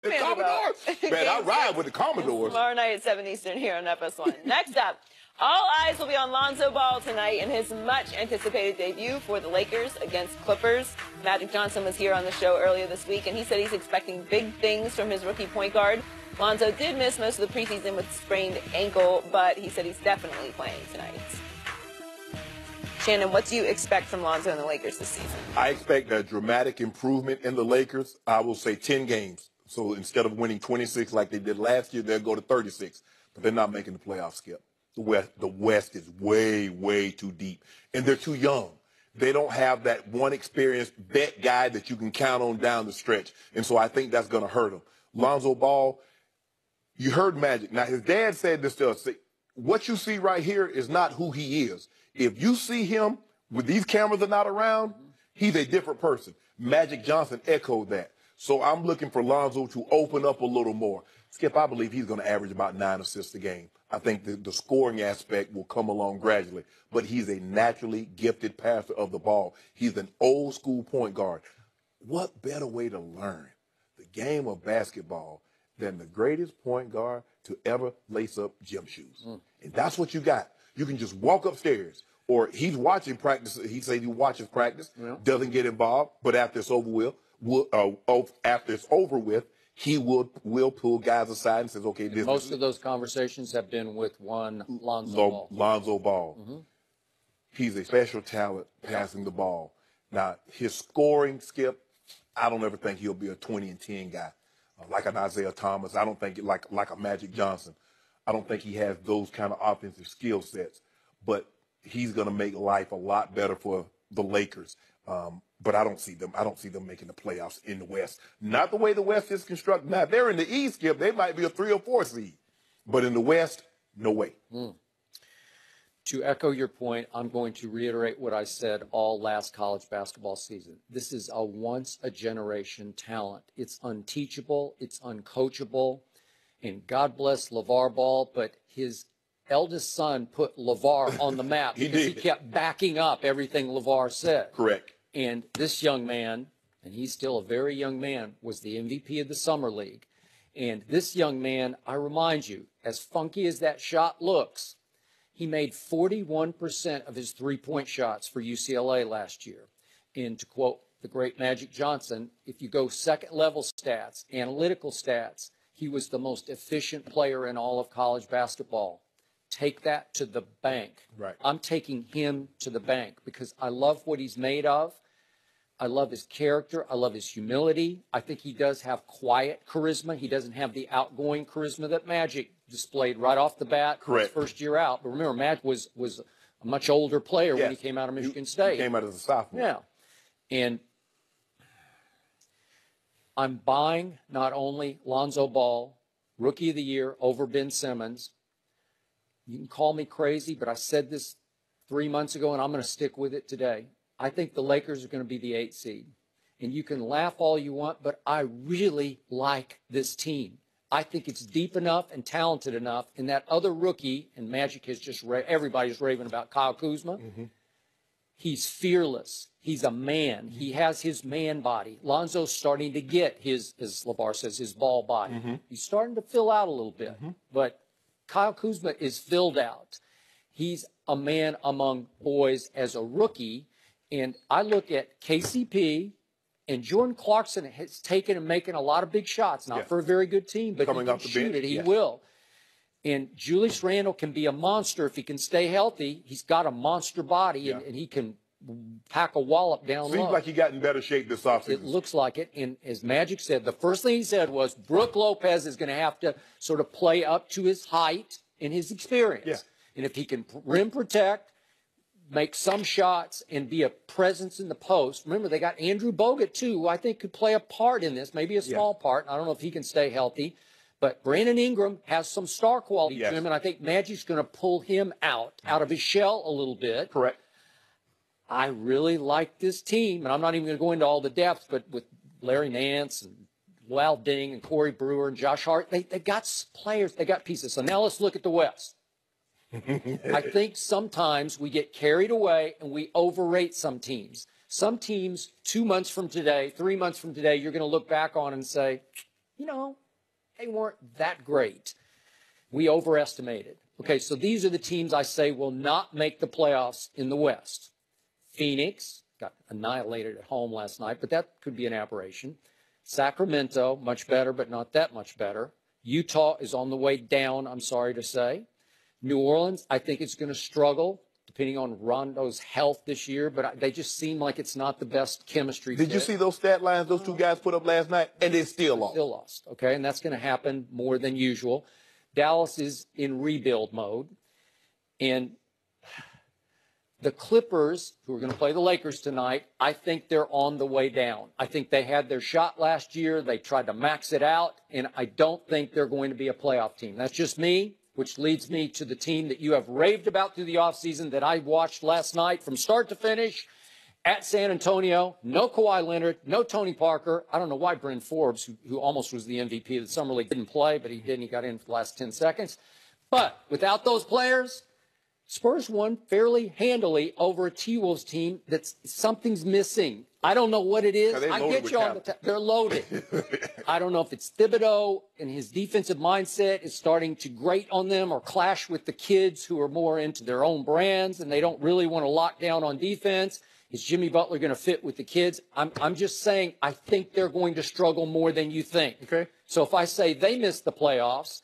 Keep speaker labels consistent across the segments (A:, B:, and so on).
A: The Commodores? Man, I ride with the Commodores.
B: Tomorrow night at 7 Eastern here on FS1. Next up, all eyes will be on Lonzo Ball tonight in his much-anticipated debut for the Lakers against Clippers. Magic Johnson was here on the show earlier this week, and he said he's expecting big things from his rookie point guard. Lonzo did miss most of the preseason with a sprained ankle, but he said he's definitely playing tonight. Shannon, what do you expect from Lonzo and the Lakers this season?
A: I expect a dramatic improvement in the Lakers. I will say 10 games. So instead of winning 26 like they did last year, they'll go to 36. But they're not making the playoffs, Skip. The West is way, way too deep. And they're too young. They don't have that one experienced vet guy that you can count on down the stretch. And so I think that's going to hurt them. Lonzo Ball, you heard Magic. Now, his dad said this to us. What you see right here is not who he is. If you see him when these cameras are not around, he's a different person. Magic Johnson echoed that. So I'm looking for Lonzo to open up a little more. Skip, I believe he's going to average about 9 assists a game. I think the scoring aspect will come along gradually. But he's a naturally gifted passer of the ball. He's an old-school point guard. What better way to learn the game of basketball than the greatest point guard to ever lace up gym shoes? And that's what you got. You can just walk upstairs. Or he's watching practice. He says he watches practice, doesn't get involved, but after it's over with, he will pull guys aside and says, okay, this.
C: Most of those conversations have been with one Lonzo
A: Ball. He's a special talent passing the ball. Now, his scoring, Skip, I don't ever think he'll be a 20 and 10 guy like an Isiah Thomas. I don't think like a Magic Johnson. I don't think he has those kind of offensive skill sets. But he's going to make life a lot better for the Lakers. But I don't see them making the playoffs in the West. Not the way the West is constructed. Now, if they're in the East, Skip, they might be a 3 or 4 seed. But in the West, no way.
C: To echo your point, I'm going to reiterate what I said all last college basketball season. This is a once-a-generation talent. It's unteachable. It's uncoachable. And God bless LeVar Ball, but his eldest son put LeVar on the map because he kept backing up everything LeVar said.
A: Correct.
C: And this young man, and he's still a very young man, was the MVP of the Summer League. And this young man, I remind you, as funky as that shot looks, he made 41% of his three-point shots for UCLA last year. And to quote the great Magic Johnson, if you go second-level stats, analytical stats, he was the most efficient player in all of college basketball. Take that to the bank.
A: Right.
C: I'm taking him to the bank because I love what he's made of. I love his character. I love his humility. I think he does have quiet charisma. He doesn't have the outgoing charisma that Magic displayed right off the bat.
A: Correct.
C: His first year out. But remember, Magic was a much older player when he came out of Michigan State.
A: He came out as a sophomore.
C: Yeah. And I'm buying not only Lonzo Ball, Rookie of the Year, over Ben Simmons. You can call me crazy, but I said this 3 months ago, and I'm going to stick with it today. I think the Lakers are going to be the 8th seed. And you can laugh all you want, but I really like this team. I think it's deep enough and talented enough. And that other rookie, and Magic has just, everybody's raving about Kyle Kuzma. He's fearless. He's a man. He has his man body. Lonzo's starting to get his, as LeVar says, his ball body. He's starting to fill out a little bit. But Kyle Kuzma is filled out. He's a man among boys as a rookie. And I look at KCP, and Jordan Clarkson has taken and making a lot of big shots. Not for a very good team, but
A: coming
C: he can
A: off the
C: shoot
A: bench,
C: it. He will. And Julius Randle can be a monster if he can stay healthy. He's got a monster body, and he can pack a wallop down low.
A: Seems like he got in better shape this offseason.
C: It looks like it. And as Magic said, the first thing he said was Brook Lopez is going to have to sort of play up to his height and his experience. And if he can rim protect, make some shots, and be a presence in the post. Remember, they got Andrew Bogut, too, who I think could play a part in this, maybe a small part. I don't know if he can stay healthy. But Brandon Ingram has some star quality to him, and I think Magic's going to pull him out of his shell a little bit.
A: Correct.
C: I really like this team, and I'm not even going to go into all the depth, but with Larry Nance and Lal Ding and Corey Brewer and Josh Hart, they got players, they got pieces. So now let's look at the West. I think sometimes we get carried away and we overrate some teams. Some teams, 2 months from today, 3 months from today, you're going to look back on and say, they weren't that great. We overestimated. Okay, so these are the teams I say will not make the playoffs in the West. Phoenix got annihilated at home last night, but that could be an aberration. Sacramento, much better, but not that much better. Utah is on the way down, I'm sorry to say. New Orleans, I think it's going to struggle, depending on Rondo's health this year, but they just seem like it's not the best chemistry fit.
A: Did you see those stat lines those two guys put up last night? And they still lost.
C: Still lost, okay? And that's going to happen more than usual. Dallas is in rebuild mode. And the Clippers, who are going to play the Lakers tonight, I think they're on the way down. I think they had their shot last year. They tried to max it out, and I don't think they're going to be a playoff team. That's just me, which leads me to the team that you have raved about through the offseason that I watched last night from start to finish at San Antonio. No Kawhi Leonard, no Tony Parker. I don't know why Bryn Forbes, who almost was the MVP of the Summer League, didn't play, but he did, and he got in for the last 10 seconds. But without those players, Spurs won fairly handily over a T-Wolves team that's something's missing. I don't know what it is. I get you on the they're loaded. I don't know if it's Thibodeau and his defensive mindset is starting to grate on them or clash with the kids who are more into their own brands and they don't really want to lock down on defense. Is Jimmy Butler going to fit with the kids? I'm just saying I think they're going to struggle more than you think.
A: Okay.
C: So if I say they missed the playoffs,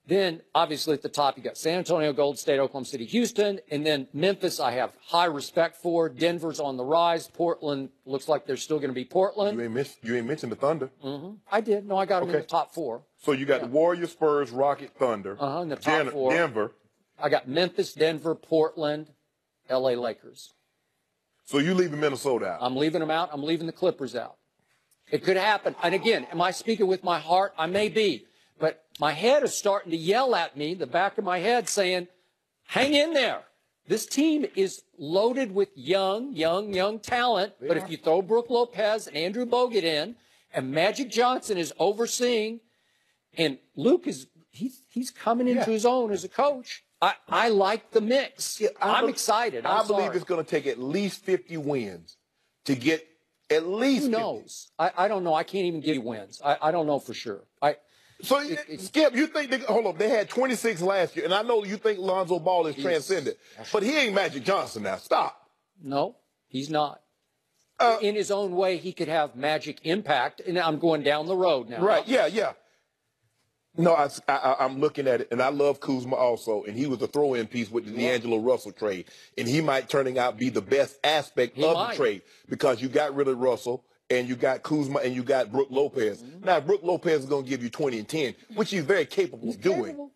C: then obviously at the top you got San Antonio, Golden State, Oklahoma City, Houston, and then Memphis I have high respect for. Denver's on the rise. Portland looks like they're still going to be Portland.
A: You ain't mentioned the Thunder.
C: Mm-hmm. I did. No, I got them in the top four.
A: So you got the Warriors, Spurs, Rocket, Thunder.
C: In the top four.
A: Denver.
C: I got Memphis, Denver, Portland, L.A. Lakers.
A: So you leaving Minnesota out?
C: I'm leaving them out. I'm leaving the Clippers out. It could happen. And again, am I speaking with my heart? I may be. But my head is starting to yell at me, the back of my head, saying, hang in there. This team is loaded with young talent. But if you throw Brook Lopez and Andrew Bogut in, and Magic Johnson is overseeing, and Luke is he's coming into his own as a coach, I like the mix. I'm excited. I
A: believe it's going to take at least 50 wins to get at least 50.
C: Who knows? I don't know. I can't even give you wins. I don't know for sure.
A: Skip, you think they had 26 last year, and I know you think Lonzo Ball is transcendent, but he ain't Magic Johnson now. Stop.
C: No, he's not. In his own way, he could have magic impact, and I'm going down the road now.
A: Right, yeah. No, I'm looking at it, and I love Kuzma also, and he was a throw-in piece with the D'Angelo Russell trade, and he might turning out be the best aspect of the trade because you got rid of Russell, and you got Kuzma, and you got Brook Lopez. Mm-hmm. Now, Brook Lopez is going to give you 20 and 10, which he's very capable of doing.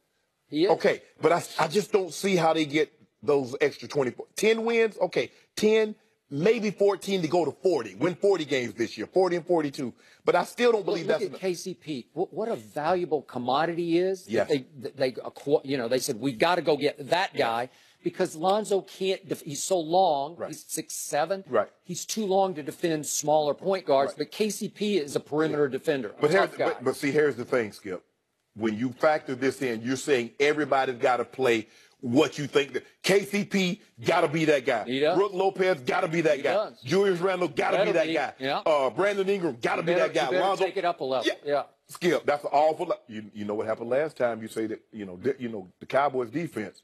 C: He is.
A: Okay, but I just don't see how they get those extra 10 wins. Okay, 10, maybe 14 to go to 40. Win 40 games this year, 40 and 42. But I still don't believe that's enough.
C: Look at KCP. What a valuable commodity he is.
A: Yes.
C: They said, we got to go get that guy. Because Lonzo can't, he's so long, he's 6'7".
A: Right.
C: He's too long to defend smaller point guards, but KCP is a perimeter defender.
A: But see, here's the thing, Skip. When you factor this in, you're saying everybody's got to play what you think. KCP got to be that guy. Brook Lopez got to be that guy. Julius Randle got to be that guy.
C: Yeah.
A: Brandon Ingram got to be that guy.
C: Lonzo, take it up a level.
A: Yeah. Skip, that's an awful lot. You know what happened last time? You say that, the Cowboys defense,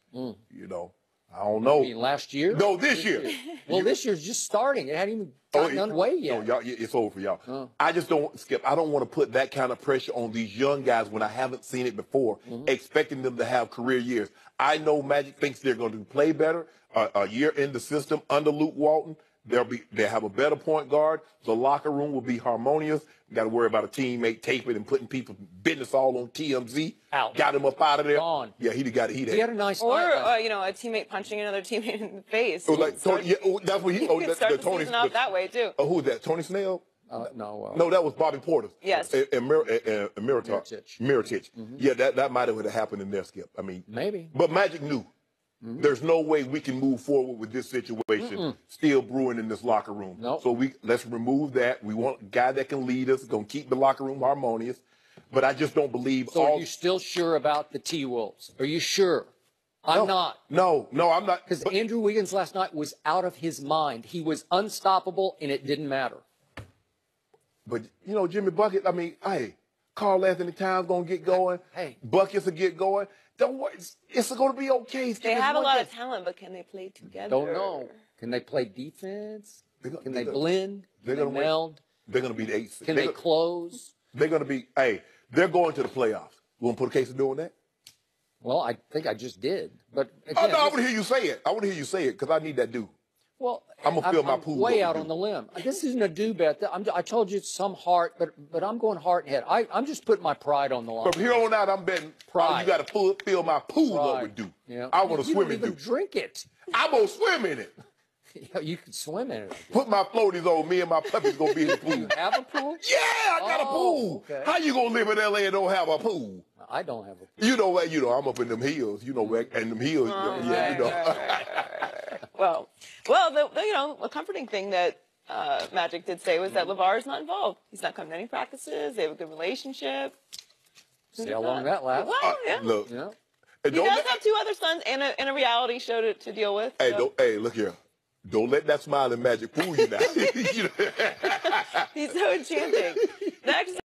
A: I don't know.
C: You mean last year?
A: No, this year.
C: Well, this year's just starting. It hadn't even gotten underway yet.
A: No, it's over for y'all. I just don't, Skip, I don't want to put that kind of pressure on these young guys when I haven't seen it before, expecting them to have career years. I know Magic thinks they're going to play better a year in the system under Luke Walton. They'll have a better point guard. The locker room will be harmonious. Got to worry about a teammate taping and putting people business all on TMZ.
C: Out.
A: Got him up out of there.
C: Gone.
A: Yeah, he got it.
C: He had a nice
B: night.
C: Or
B: a teammate punching another teammate in the face.
A: It was like Tony, that's what he.
B: Start the season off that way too.
A: Who was that? Tony Snell?
C: No.
A: No, that was Bobby Porter.
B: Yes.
A: And Mirotic. Yeah, that might have happened in their Skip. I mean,
C: maybe.
A: But Magic knew. There's no way we can move forward with this situation still brewing in this locker room.
C: Nope.
A: So let's remove that. We want a guy that can lead us, going to keep the locker room harmonious. But I just don't believe
C: So are you still sure about the T-Wolves? Are you sure? I'm not.
A: No, I'm not.
C: Because Andrew Wiggins last night was out of his mind. He was unstoppable, and it didn't matter.
A: But, Jimmy Bucket, I mean, Carl Anthony Towns going to get going.
C: Hey.
A: Buckets will get going. Don't worry. It's going to be okay.
B: They have a lot of talent, but can they play together?
C: Don't know. Can they play defense? Can they blend?
A: They're
C: Can
A: going
C: they
A: to
C: meld?
A: They're going to be the 8th.
C: Can they close?
A: They're going to be, they're going to the playoffs. You want to put a case of doing that?
C: Well, I think I just did. But again,
A: I want to hear you say it. I want to hear you say it because I need that dude.
C: Well,
A: I'm going to fill my pool.
C: Way out on the limb. This isn't a do bet. I told you it's some heart, but I'm going heart and head. I'm just putting my pride on the line.
A: From here on out, I'm betting
C: Pride.
A: you got to fill my pool up with dew.
C: Yeah.
A: I want to swim in
C: You don't even
A: dew.
C: drink it.
A: I'm going to swim in it.
C: You can swim in it.
A: Put my floaties on. Me and my puppies going to be in the pool.
C: You have a pool?
A: Yeah, I got a pool.
C: Okay.
A: How you going to live in L.A. and don't have a pool?
C: I don't have a pool.
A: You know where, I'm up in them hills, where, and them hills,
B: Well, the comforting thing that Magic did say was that LeVar's not involved. He's not coming to any practices. They have a good relationship.
C: See how long that lasts.
B: Well, yeah.
A: Look.
C: Yeah.
B: He does have 2 other sons and a reality show to deal with.
A: Hey,
B: so.
A: look here. Don't let that smiling magic fool you now.
B: He's so enchanting. Next.